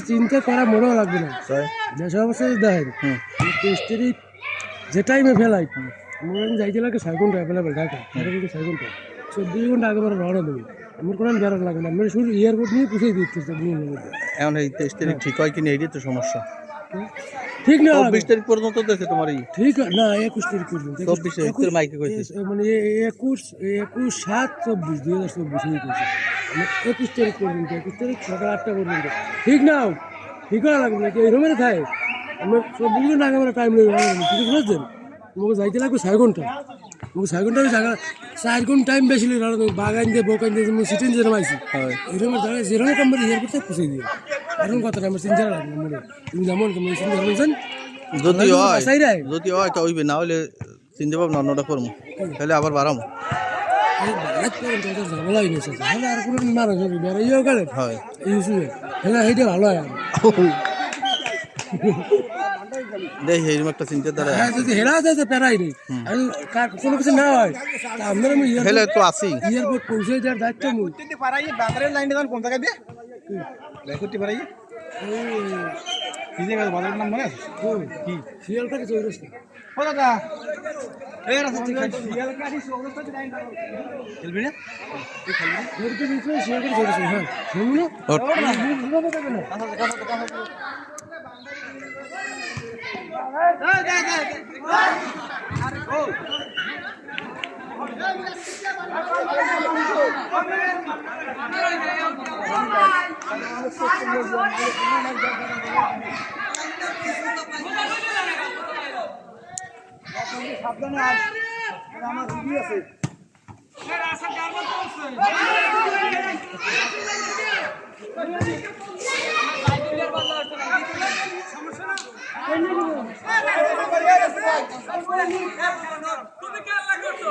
চিন্তা করা মনেও লাগবে না যে অবস্থা দেখেন যে টাইমে ফেলাই যাইতে লাগে 6 ঘন্টা অ্যাভেলেবেল ঢাকা 6 ঘন্টা 2 ঘন্টা আগে রওনা দেবে আমার কোনো বেরোন লাগে না আমি শুধু এয়ারপোর্ট নিয়ে পুষিয়ে দিচ্ছি এখন এই 23 তারিখ ঠিক হয় কিনা এইটাই তো সমস্যা। ঠিক না 24 তারিখ পর্যন্ত দেখে তোমার এই ঠিক না 21 তারিখ পর্যন্ত 24 তারিখ মাইকে কইতেছে মানে 21/7/2024 এই কইছে 21 তারিখ পর্যন্ত 21 তারিখ সকাল 8টা পর্যন্ত ঠিক না ঠিক লাগবে না এই রুমে থাকে আমরা 24 ঘন্টা আগে আমরা টাইম লাগে কিছু বুঝছেন তোমাকে যাইতে লাগবে 6 ঘন্টা তোমাকে 6 ঘন্টা জায়গা 4 ঘন্টা টাইম বেশি লাগে বাগান দিয়ে বোকান দিয়ে সিটিন যেরকম আইছি এই রুমের জায়গায় যেরকম কোম্পানি এয়ারপোর্ট থেকে পুষিয়ে দিও এরকম কথাটা আমার চিন্তা লাগবে মনে তুমি যেমন কেমন চিন্তা করছেন যদি হয় তা হইবে না হলে চিন্তা ভাবনা অন্যটা করবো তাহলে আবার বাড়াম ঝামেলা হয়েছে আর কোনো মারা যাবে বেড়াইও গেলে হয় এই ইস্যুয়ে সেইটা ভালো হয় দেখ এইরকম একটা চিন্তাধারা যদি হেরা যায় তো প্যারাই নেই কোনো কিছু না হয় আপনার আমি তো আছি এয়ারপোর্ট পৌঁছে যাওয়ার দায়িত্ব কোন জায়গায় দিয়ে করতে পারাই কি জায়গা বাজারের নাম মনে আছে কি শিয়ালকাঠি চৌরাস্তা ও দাদা এই রাস্তা ঠিক আছে শিয়ালকাঠি চৌরাস্তাতে লাইন খেলবি না তুই খেলবি শিয়ালকাঠি চৌরাস্তা হ্যাঁ শুনুন সাবধানে আস আমার রুগী আছে তুমি কেন করছো